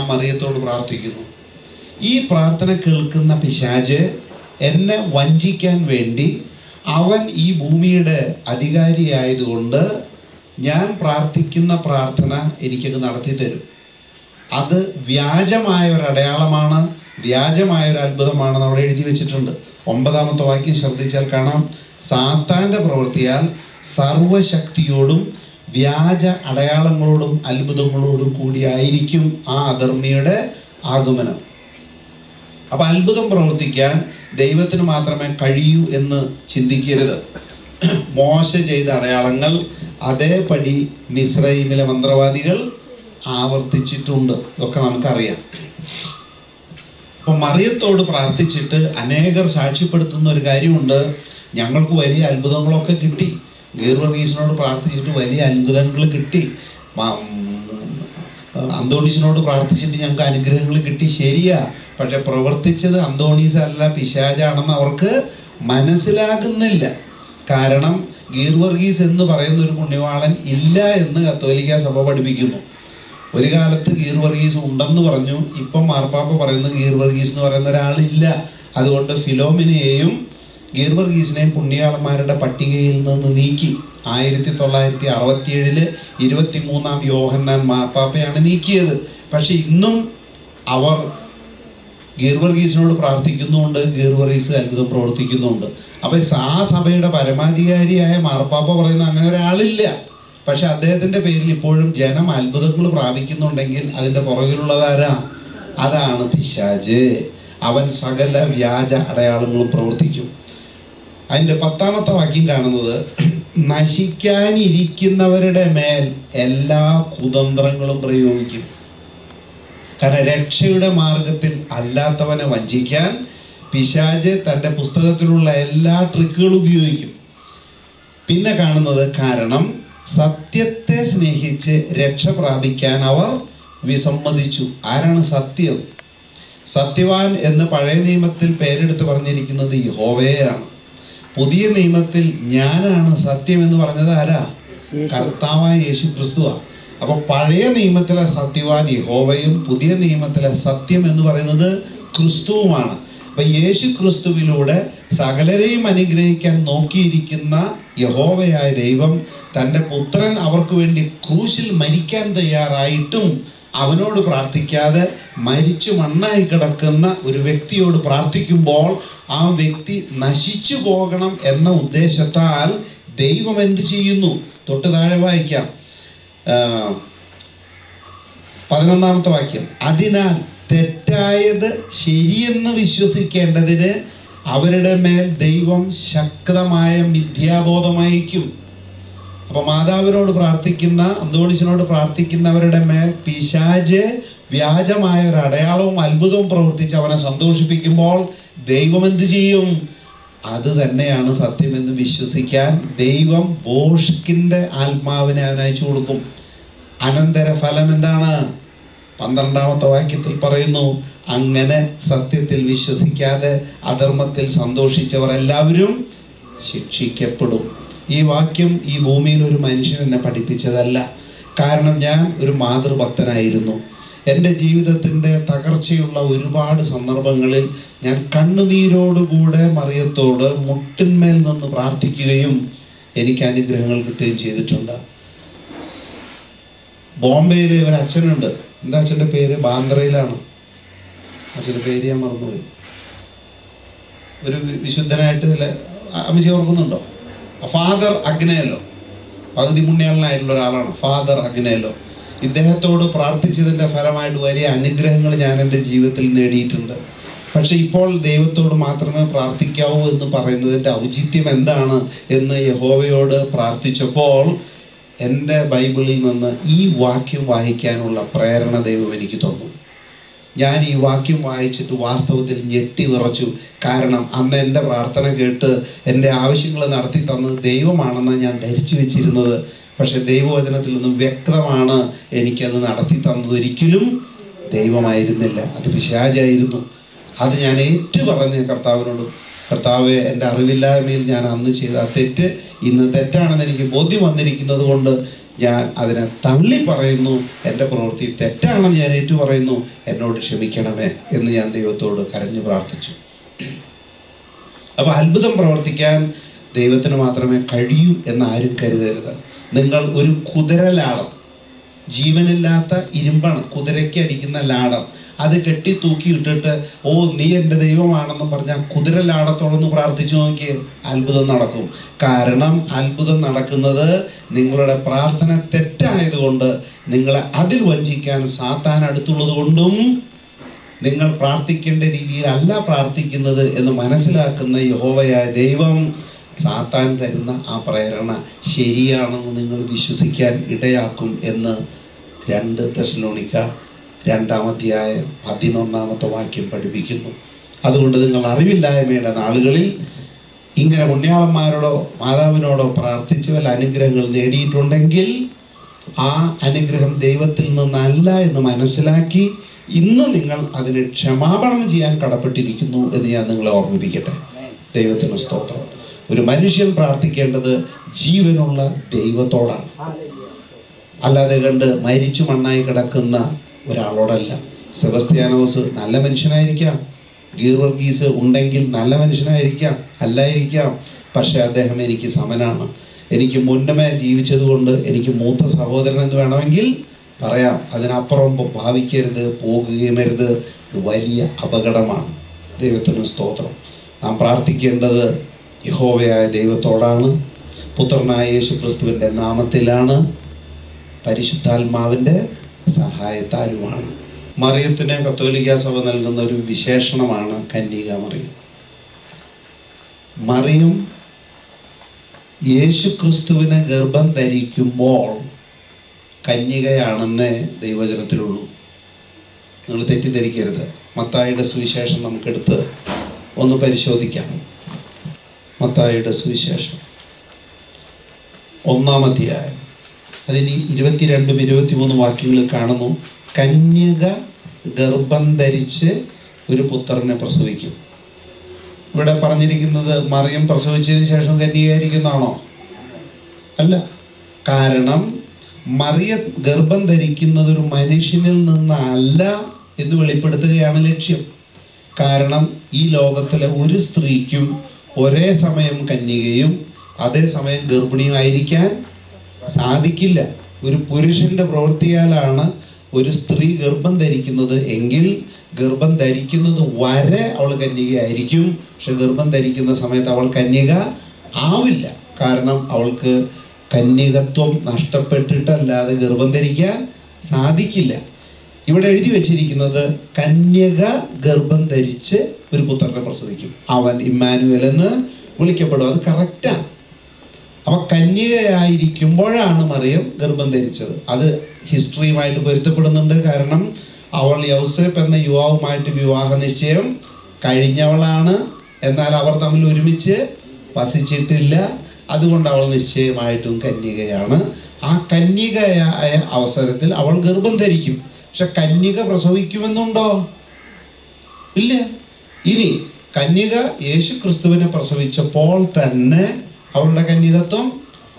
മറിയത്തോട് പ്രാർത്ഥിക്കുന്നു. ഈ പ്രാർത്ഥന കേൾക്കുന്ന പിശാച് എന്നെ വഞ്ചിക്കാൻ വേണ്ടി അവൻ ഈ ഭൂമിയുടെ അധികാരിയായതുകൊണ്ട് ഞാൻ പ്രാർത്ഥിക്കുന്ന പ്രാർത്ഥന എനിക്കത് നടത്തി തരും. അത് വ്യാജമായ ഒരു അടയാളമാണ്, വ്യാജമായ ഒരു അത്ഭുതമാണെന്ന് അവിടെ എഴുതി വെച്ചിട്ടുണ്ട്. 9-ാമത്തെ വാക്യം ശ്രദ്ധിച്ചാൽ കാണാം, സാത്താൻ്റെ പ്രവൃത്തിയാൽ സർവശക്തിയോടും വ്യാജ അടയാളങ്ങളോടും അത്ഭുതങ്ങളോടും കൂടിയായിരിക്കും ആ അധർമ്മിയുടെ ആഗമനം. അപ്പം അത്ഭുതം പ്രവർത്തിക്കാൻ ദൈവത്തിന് മാത്രമേ കഴിയൂ എന്ന് ചിന്തിക്കരുത്. മോശ ചെയ്ത അടയാളങ്ങൾ അതേപടി മിസ്രൈമിലെ മന്ത്രവാദികൾ ആവർത്തിച്ചിട്ടുണ്ട്. ഇതൊക്കെ നമുക്കറിയാം. അപ്പം മറിയത്തോട് പ്രാർത്ഥിച്ചിട്ട് അനേകർ സാക്ഷ്യപ്പെടുത്തുന്ന ഒരു കാര്യമുണ്ട്, ഞങ്ങൾക്ക് വലിയ അത്ഭുതങ്ങളൊക്കെ കിട്ടി. ഗീർവർഗീസിനോട് പ്രാർത്ഥിച്ചിട്ട് വലിയ അത്ഭുതങ്ങൾ കിട്ടി, അന്തോണീസിനോട് പ്രാർത്ഥിച്ചിട്ട് ഞങ്ങൾക്ക് അനുഗ്രഹങ്ങൾ കിട്ടി. ശരിയാ, പക്ഷെ പ്രവർത്തിച്ചത് അന്തോണീസ് അല്ല, പിശാചാണെന്ന് അവർക്ക് മനസ്സിലാകുന്നില്ല. കാരണം ഗീർവർഗീസ് എന്ന് പറയുന്ന ഒരു പുണ്യവാളൻ ഇല്ല എന്ന് കത്തോലിക്ക സഭ പഠിപ്പിക്കുന്നു. ഒരു കാലത്ത് ഗീർവർഗീസ് ഉണ്ടെന്ന് പറഞ്ഞു, ഇപ്പം മാർപ്പാപ്പ പറയുന്നു ഗീർവർഗീസ് എന്ന് പറയുന്ന ഒരാളില്ല. അതുകൊണ്ട് ഫിലോമിനയെയും ഗീർവർഗീസിനെയും പുണ്യാളന്മാരുടെ പട്ടികയിൽ നിന്ന് നീക്കി. 1967 23-ാം യോഹന്നാൻ മാർപ്പാപ്പയാണ് നീക്കിയത്. പക്ഷെ ഇന്നും അവർ ഗീർവർഗീസിനോട് പ്രാർത്ഥിക്കുന്നുണ്ട്, ഗീർവർഗീസ് അത്ഭുതം പ്രവർത്തിക്കുന്നുണ്ട്. അപ്പം ആ സഭയുടെ പരമാധികാരിയായ മാർപ്പാപ്പ പറയുന്ന അങ്ങനെ ഒരാളില്ല. പക്ഷെ അദ്ദേഹത്തിൻ്റെ പേരിൽ ഇപ്പോഴും ജനം അത്ഭുതങ്ങൾ പ്രാപിക്കുന്നുണ്ടെങ്കിൽ അതിൻ്റെ പുറകിലുള്ളതാരാ? അതാണ് പിശാച്. അവൻ സകല വ്യാജ അടയാളങ്ങളും പ്രവർത്തിക്കും. അതിൻ്റെ 10-ാമത്തെ വാക്യം കാണുന്നത്, നശിക്കാനിരിക്കുന്നവരുടെ മേൽ എല്ലാ കുതന്ത്രങ്ങളും പ്രയോഗിക്കും. കാരണം രക്ഷയുടെ മാർഗത്തിൽ അല്ലാത്തവനെ വഞ്ചിക്കാൻ പിശാച് തൻ്റെ പുസ്തകത്തിലുള്ള എല്ലാ ട്രിക്കുകളും ഉപയോഗിക്കും. പിന്നെ കാണുന്നത്, കാരണം സത്യത്തെ സ്നേഹിച്ച് രക്ഷ പ്രാപിക്കാൻ അവർ വിസമ്മതിച്ചു. ആരാണ് സത്യം? സത്യവാൻ എന്ന് പഴയ നിയമത്തിൽ പേരെടുത്ത് പറഞ്ഞിരിക്കുന്നത് യഹോവയാണ്. പുതിയ നിയമത്തിൽ ഞാനാണ് സത്യം എന്ന് പറഞ്ഞത് ആരാ? കർത്താവായ യേശു ക്രിസ്തുവാ. അപ്പോൾ പഴയ നിയമത്തിലെ സത്യവാൻ യഹോവയും പുതിയ നിയമത്തിലെ സത്യം എന്ന് പറയുന്നത് ക്രിസ്തുവുമാണ്. അപ്പം യേശു ക്രിസ്തുവിലൂടെ സകലരെയും അനുഗ്രഹിക്കാൻ നോക്കിയിരിക്കുന്ന യഹോവയായ ദൈവം തൻ്റെ പുത്രൻ അവർക്ക് വേണ്ടി ക്രൂശിൽ മരിക്കാൻ തയ്യാറായിട്ടും അവനോട് പ്രാർത്ഥിക്കാതെ മരിച്ചു മണ്ണായി കിടക്കുന്ന ഒരു വ്യക്തിയോട് പ്രാർത്ഥിക്കുമ്പോൾ ആ വ്യക്തി നശിച്ചു പോകണം എന്ന ഉദ്ദേശത്താൽ ദൈവം എന്ത് ചെയ്യുന്നു? തൊട്ട് താഴെ വായിക്കാം, 11-ാമത്തെ വാക്യം, അതിനാൽ തെറ്റായത് ശരിയെന്ന് വിശ്വസിക്കേണ്ടതിന് അവരുടെ മേൽ ദൈവം ശക്തമായ മിഥ്യാബോധമയക്കും. അപ്പോൾ മാതാവിനോട് പ്രാർത്ഥിക്കുന്ന, അന്തോണീസിനോട് പ്രാർത്ഥിക്കുന്നവരുടെ മേൽ പിശാച് വ്യാജമായ ഒരു അടയാളവും അത്ഭുതവും പ്രവർത്തിച്ച് അവനെ സന്തോഷിപ്പിക്കുമ്പോൾ ദൈവം എന്ത് ചെയ്യും? അത് തന്നെയാണ് സത്യമെന്ന് വിശ്വസിക്കാൻ ദൈവം ബോഷ്കിൻ്റെ ആത്മാവിനെ അവനയച്ചു കൊടുക്കും. അനന്തര ഫലം എന്താണ്? 12-ാമത്തെ വാക്യത്തിൽ പറയുന്നു, അങ്ങനെ സത്യത്തിൽ വിശ്വസിക്കാതെ അധർമ്മത്തിൽ സന്തോഷിച്ചവർ എല്ലാവരും ശിക്ഷിക്കപ്പെടും. ഈ വാക്യം ഈ ഭൂമിയിൽ ഒരു മനുഷ്യൻ എന്നെ പഠിപ്പിച്ചതല്ല. കാരണം ഞാൻ ഒരു മാതൃഭക്തനായിരുന്നു. എൻ്റെ ജീവിതത്തിൻ്റെ തകർച്ചയുള്ള ഒരുപാട് സന്ദർഭങ്ങളിൽ ഞാൻ കണ്ണുനീരോടുകൂടെ മറിയത്തോട് മുട്ടിന്മേൽ നിന്ന് പ്രാർത്ഥിക്കുകയും എനിക്ക് അനുഗ്രഹങ്ങൾ കിട്ടുകയും ചെയ്തിട്ടുണ്ട്. ബോംബെയിലെ ഒരു അച്ഛനുണ്ട്. എന്താ അച്ഛൻ്റെ പേര്? ബാന്ദ്രയിലാണ്. അച്ഛൻ്റെ പേര് ഞാൻ മറന്നുപോയി. ഒരു വിശുദ്ധനായിട്ട് അമ്മച്ചി ഓർക്കുന്നുണ്ടോ? ഫാദർ അഗ്നേലോ, പകുതി പുണ്യാളനായിട്ടുള്ള ഒരാളാണ് ഫാദർ അഗ്നേലോ. ഇദ്ദേഹത്തോട് പ്രാർത്ഥിച്ചതിൻ്റെ ഫലമായിട്ട് വലിയ അനുഗ്രഹങ്ങൾ ഞാൻ എൻ്റെ ജീവിതത്തിൽ നേടിയിട്ടുണ്ട്. പക്ഷെ ഇപ്പോൾ ദൈവത്തോട് മാത്രമേ പ്രാർത്ഥിക്കാവൂ എന്ന് പറയുന്നതിൻ്റെ ഔചിത്യം എന്താണ് എന്ന് യഹോവയോട് പ്രാർത്ഥിച്ചപ്പോൾ എൻ്റെ ബൈബിളിൽ നിന്ന് ഈ വാക്യം വായിക്കാനുള്ള പ്രേരണ ദൈവം എനിക്ക് തന്നു. ഞാൻ ഈ വാക്യം വായിച്ചിട്ട് വാസ്തവത്തിൽ ഞെട്ടി വിറച്ചു. കാരണം അന്ന് എൻ്റെ പ്രാർത്ഥന കേട്ട് എൻ്റെ ആവശ്യങ്ങൾ നടത്തി തന്നത് ദൈവമാണെന്ന് ഞാൻ ധരിച്ചു വെച്ചിരുന്നത്. പക്ഷെ ദൈവവചനത്തിൽ നിന്നും വ്യക്തമാണ്, എനിക്കത് നടത്തി തന്നത് ഒരിക്കലും ദൈവമായിരുന്നില്ല, അത് പിശാചായിരുന്നു. അത് ഞാൻ ഏറ്റുപറഞ്ഞ് കർത്താവിനോട്, കർത്താവെ, എൻ്റെ അറിവില്ലായ്മയിൽ ഞാൻ അന്ന് ചെയ്ത ആ തെറ്റ് ഇന്ന് തെറ്റാണെന്ന് എനിക്ക് ബോധ്യം വന്നിരിക്കുന്നത് കൊണ്ട് ഞാൻ അതിനെ തള്ളി പറയുന്നു, എൻ്റെ പ്രവൃത്തി തെറ്റാണെന്ന് ഞാൻ ഏറ്റു പറയുന്നു, എന്നോട് ക്ഷമിക്കണമേ എന്ന് ഞാൻ ദൈവത്തോട് കരഞ്ഞു പ്രാർത്ഥിച്ചു. അപ്പോൾ അത്ഭുതം പ്രവർത്തിക്കാൻ ദൈവത്തിന് മാത്രമേ കഴിയൂ എന്ന് ആരും കരുതരുത്. നിങ്ങൾ ഒരു കുതിരലാടം, ജീവനില്ലാത്ത ഇരുമ്പാണ്, കുതിരയ്ക്ക് അടിക്കുന്ന ലാടം, അത് കെട്ടി തൂക്കി ഇട്ടിട്ട് ഓ നീ എൻ്റെ ദൈവമാണെന്ന് പറഞ്ഞാൽ കുതിരലാടത്തോടൊന്ന് പ്രാർത്ഥിച്ചു നോക്കി, അത്ഭുതം നടക്കും. കാരണം അത്ഭുതം നടക്കുന്നത് നിങ്ങളുടെ പ്രാർത്ഥന തെറ്റായതുകൊണ്ട്, നിങ്ങളെ അതിൽ വഞ്ചിക്കാൻ സാത്താൻ അടുത്തുള്ളത് കൊണ്ടും, നിങ്ങൾ പ്രാർത്ഥിക്കേണ്ട രീതിയിൽ അല്ല പ്രാർത്ഥിക്കുന്നത് എന്ന് മനസ്സിലാക്കുന്ന യഹോവയായ ദൈവം സാത്താൻ തരുന്ന ആ പ്രേരണ ശരിയാണെന്ന് നിങ്ങൾ വിശ്വസിക്കാൻ ഇടയാക്കും എന്ന് 2 തെസ്സലോനിക്ക 2-ാം അധ്യായം 11-ാമത്തെ വാക്യം പഠിപ്പിക്കുന്നു. അതുകൊണ്ട് നിങ്ങൾ അറിവില്ലായ്മയുടെ നാളുകളിൽ ഇങ്ങനെ പുണ്യാളന്മാരോടോ മാതാവിനോടോ പ്രാർത്ഥിച്ച് വല്ല അനുഗ്രഹങ്ങൾ നേടിയിട്ടുണ്ടെങ്കിൽ ആ അനുഗ്രഹം ദൈവത്തിൽ നിന്നല്ല എന്ന് മനസ്സിലാക്കി ഇന്ന് നിങ്ങൾ അതിന് ക്ഷമാപണം ചെയ്യാൻ കടപ്പെട്ടിരിക്കുന്നു എന്ന് ഞാൻ നിങ്ങളെ ഓർമ്മിപ്പിക്കട്ടെ. ദൈവത്തിന് സ്തോത്രം. ഒരു മനുഷ്യൻ പ്രാർത്ഥിക്കേണ്ടത് ജീവനുള്ള ദൈവത്തോടാണ്, അല്ലാതെ കണ്ട് മരിച്ചു മണ്ണായി കിടക്കുന്ന ഒരാളോടല്ല. സെബസ്ത്യാനോസ് നല്ല മനുഷ്യനായിരിക്കാം, ഗീർവർഗീസ് ഉണ്ടെങ്കിൽ നല്ല മനുഷ്യനായിരിക്കാം, അല്ലായിരിക്കാം, പക്ഷെ അദ്ദേഹം എനിക്ക് സമനാണ്, എനിക്ക് മുന്നമേ ജീവിച്ചത് കൊണ്ട് എനിക്ക് മൂത്ത സഹോദരൻ എന്ന് വേണമെങ്കിൽ പറയാം. അതിനപ്പുറം ഭാവിക്കരുത്, പോകുകയുമരുത്. ഇത് വലിയ അപകടമാണ്. ദൈവത്തിന് സ്തോത്രം. നാം പ്രാർത്ഥിക്കേണ്ടത് യഹോവയായ ദൈവത്തോടാണ്, പുത്രനായ യേശു ക്രിസ്തുവിൻ്റെ നാമത്തിലാണ്, പരിശുദ്ധാത്മാവിൻ്റെ സഹായത്താലുമാണ്. മറിയത്തിന് കത്തോലിക്ക സഭ നൽകുന്ന ഒരു വിശേഷണമാണ് കന്യക മറിയം. മറിയം യേശു ക്രിസ്തുവിനെ ഗർഭം ധരിക്കുമ്പോൾ കന്യകയാണെന്നേ ദൈവവചനത്തിലുള്ളൂ. നിങ്ങൾ തെറ്റിദ്ധരിക്കരുത്. മത്തായിയുടെ സുവിശേഷം നമുക്കെടുത്ത് ഒന്ന് പരിശോധിക്കാം. മത്തായിയുടെ സുവിശേഷം 1-ാം അധ്യായം അതിന് 22-23 വാക്യങ്ങളിൽ കാണുന്നു, കന്യക ഗർഭം ധരിച്ച് ഒരു പുത്രനെ പ്രസവിക്കും. ഇവിടെ പറഞ്ഞിരിക്കുന്നത് മറിയം പ്രസവിച്ചതിന് ശേഷം കന്യകയായിരിക്കുന്നതാണോ? അല്ല. കാരണം മറിയം ഗർഭം ധരിക്കുന്നത് ഒരു മനുഷ്യനിൽ നിന്നല്ല എന്ന് വെളിപ്പെടുത്തുകയാണ് ലക്ഷ്യം. കാരണം ഈ ലോകത്തിലെ ഒരു സ്ത്രീക്കും ഒരേ സമയം കന്യകയും അതേസമയം ഗർഭിണിയും ആയിരിക്കാൻ സാധിക്കില്ല. ഒരു പുരുഷന്റെ പ്രവൃത്തിയാലാണ് ഒരു സ്ത്രീ ഗർഭം ധരിക്കുന്നത് എങ്കിൽ ഗർഭം ധരിക്കുന്നത് വരെ അവൾ കന്യകയായിരിക്കും. പക്ഷെ ഗർഭം ധരിക്കുന്ന സമയത്ത് അവൾ കന്യക ആവില്ല. കാരണം അവൾക്ക് കന്യകത്വം നഷ്ടപ്പെട്ടിട്ടല്ലാതെ ഗർഭം ധരിക്കാൻ സാധിക്കില്ല. ഇവിടെ എഴുതി വച്ചിരിക്കുന്നത് കന്യക ഗർഭം ധരിച്ച് ഒരു പുത്രനെ പ്രസവിക്കും, അവൻ ഇമ്മാനുവേൽ എന്ന് വിളിക്കപ്പെടും. അത് കറക്റ്റാണ്. അപ്പൊ കന്യകയായിരിക്കുമ്പോഴാണ് മറിയം ഗർഭം ധരിച്ചത്. അത് ഹിസ്റ്ററിയുമായിട്ട് പൊരുത്തപ്പെടുന്നുണ്ട്. കാരണം അവൾ യൗസേപ്പ് എന്ന യുവാവുമായിട്ട് വിവാഹ നിശ്ചയം കഴിഞ്ഞവളാണ്. എന്നാൽ അവർ തമ്മിൽ ഒരുമിച്ച് വസിച്ചിട്ടില്ല. അതുകൊണ്ട് അവൾ നിശ്ചയമായിട്ടും കന്യകയാണ്. ആ കന്യകയായ അവസരത്തിൽ അവൾ ഗർഭം ധരിക്കും. പക്ഷെ കന്യക പ്രസവിക്കുമെന്നുണ്ടോ? ഇല്ല. ഇനി കന്യക യേശു ക്രിസ്തുവിനെ പ്രസവിച്ചപ്പോൾ തന്നെ അവളുടെ കന്യകത്വം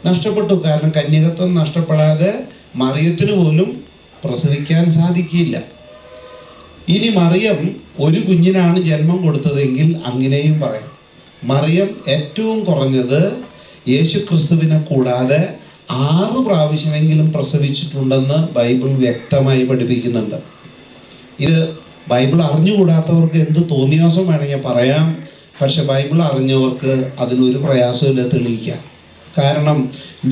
നഷ്ടപ്പെട്ടു. കാരണം കന്യകത്വം നഷ്ടപ്പെടാതെ മറിയത്തിന് പോലും പ്രസവിക്കാൻ സാധിക്കില്ല. ഇനി മറിയം ഒരു കുഞ്ഞിനാണ് ജന്മം കൊടുത്തതെങ്കിൽ അങ്ങനെയും പറയാം. മറിയം ഏറ്റവും കുറഞ്ഞത് യേശു ക്രിസ്തുവിനെ കൂടാതെ 6 പ്രാവശ്യമെങ്കിലും പ്രസവിച്ചിട്ടുണ്ടെന്ന് ബൈബിൾ വ്യക്തമായി പഠിപ്പിക്കുന്നുണ്ട്. ഇത് ബൈബിൾ അറിഞ്ഞുകൂടാത്തവർക്ക് എന്ത് തോന്നിയാസം വേണമെങ്കിൽ പറയാം. പക്ഷെ ബൈബിൾ അറിഞ്ഞവർക്ക് അതിനൊരു പ്രയാസമില്ല തെളിയിക്കാം. കാരണം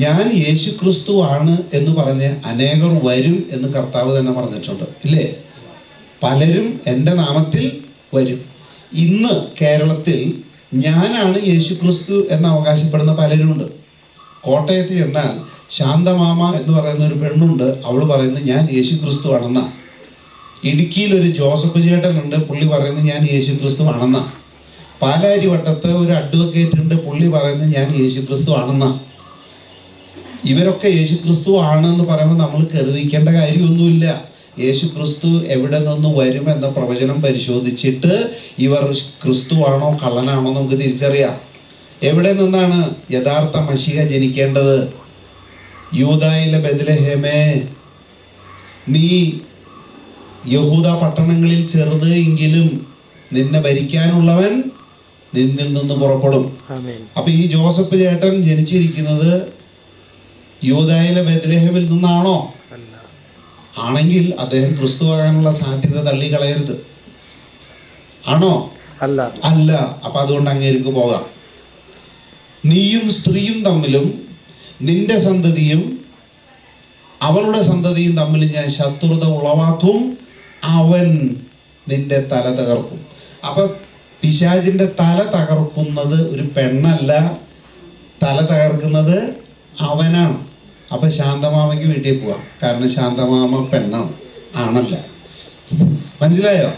ഞാൻ യേശു ക്രിസ്തു ആണ് എന്ന് പറഞ്ഞ് അനേകർ വരും എന്ന് കർത്താവ് തന്നെ പറഞ്ഞിട്ടുണ്ട്, ഇല്ലേ? പലരും എൻ്റെ നാമത്തിൽ വരും. ഇന്ന് കേരളത്തിൽ ഞാനാണ് യേശു ക്രിസ്തു എന്ന് അവകാശപ്പെടുന്ന പലരുമുണ്ട്. കോട്ടയത്ത് ചെന്നാൽ ശാന്തമാമ എന്ന് പറയുന്ന ഒരു പെണ്ണുണ്ട്, അവൾ പറയുന്നത് ഞാൻ യേശു ക്രിസ്തു ആണെന്നാ. ഇടുക്കിയിൽ ഒരു ജോസഫ് ചേട്ടനുണ്ട്, പുള്ളി പറയുന്നത് ഞാൻ യേശു ക്രിസ്തു ആണെന്നാ. പാലാരിവട്ടത്ത് ഒരു അഡ്വക്കേറ്റ് ഉണ്ട്, പുള്ളി പറയുന്നത് ഞാൻ യേശു ക്രിസ്തു ആണെന്നാ. ഇവരൊക്കെ യേശു ക്രിസ്തു ആണെന്ന് പറയുമ്പോൾ നമ്മൾ കരുതിക്കേണ്ട കാര്യമൊന്നുമില്ല. യേശു ക്രിസ്തു എവിടെ നിന്ന് വരും എന്ന പ്രവചനം പരിശോധിച്ചിട്ട് ഇവർ ക്രിസ്തു ആണോ കള്ളനാണോ നമുക്ക് തിരിച്ചറിയാം. എവിടെ നിന്നാണ് യഥാർത്ഥ മശിഹ ജനിക്കേണ്ടത്? യൂദായിലെ ബെത്ലഹേമേ, നീ യഹൂദ പട്ടണങ്ങളിൽ ചെറുത് എങ്കിലും നിന്നെ ഭരിക്കാനുള്ളവൻ നിന്നിൽ നിന്ന് പുറപ്പെടും. അപ്പൊ ഈ ജോസഫ് ചേട്ടൻ ജനിച്ചിരിക്കുന്നത് യൂദായിലെ ബെത്ലഹേമിൽ നിന്നാണോ? ആണെങ്കിൽ അദ്ദേഹം ക്രിസ്തുവാകാനുള്ള സാധ്യത തള്ളിക്കളയരുത്. ആണോ? അല്ല. അപ്പൊ അതുകൊണ്ട് അങ്ങേർക്ക് പോകാം. നീയും സ്ത്രീയും തമ്മിലും നിന്റെ സന്തതിയും അവളുടെ സന്തതിയും തമ്മിൽ ഞാൻ ശത്രുത ഉളവാക്കും, അവൻ നിന്റെ തല തകർക്കും. അപ്പൊ പിശാചിന്റെ തല തകർക്കുന്നത് ഒരു പെണ്ണല്ല, തല തകർക്കുന്നത് അവനാണ്. അപ്പൊ ശാന്തമാമയ്ക്ക് വീട്ടിൽ പോവാം, കാരണം ശാന്തമാമ പെണ്ണാണ്, ആണല്ല. മനസ്സിലായോ?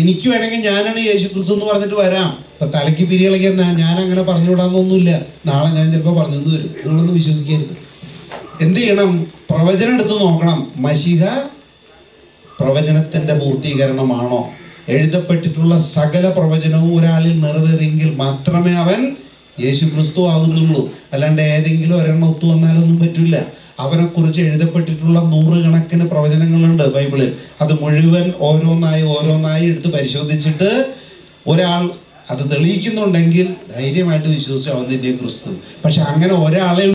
എനിക്ക് വേണമെങ്കിൽ ഞാനാണ് യേശു ക്രിസ്തു എന്ന് പറഞ്ഞിട്ട് വരാം. ഇപ്പൊ തലയ്ക്ക് പിരികളൊക്കെ ഞാൻ അങ്ങനെ പറഞ്ഞുവിടാന്നൊന്നുമില്ല. നാളെ ഞാൻ ചിലപ്പോൾ പറഞ്ഞു വരും. നിങ്ങളൊന്നും വിശ്വസിക്കരുത്. എന്ത് ചെയ്യണം? പ്രവചനം എടുത്ത് നോക്കണം. മശിഹ പ്രവചനത്തിന്റെ പൂർത്തീകരണമാണോ? എഴുതപ്പെട്ടിട്ടുള്ള സകല പ്രവചനവും ഒരാളിൽ നിറവേറിയെങ്കിൽ മാത്രമേ അവൻ യേശു ക്രിസ്തു ആകുന്നുള്ളൂ. അല്ലാണ്ട് ഏതെങ്കിലും ഒരെണ്ണം ഒത്തു വന്നാലൊന്നും പറ്റില്ല. അവനെക്കുറിച്ച് എഴുതപ്പെട്ടിട്ടുള്ള 100 കണക്കിന് പ്രവചനങ്ങളുണ്ട് ബൈബിളിൽ. അത് മുഴുവൻ ഓരോന്നായി എടുത്ത് പരിശോധിച്ചിട്ട് ഒരാൾ അത് തെളിയിക്കുന്നുണ്ടെങ്കിൽ ധൈര്യമായിട്ട് വിശ്വസിച്ച് അവൻ തന്നെ ക്രിസ്തു. പക്ഷെ അങ്ങനെ ഒരാളെ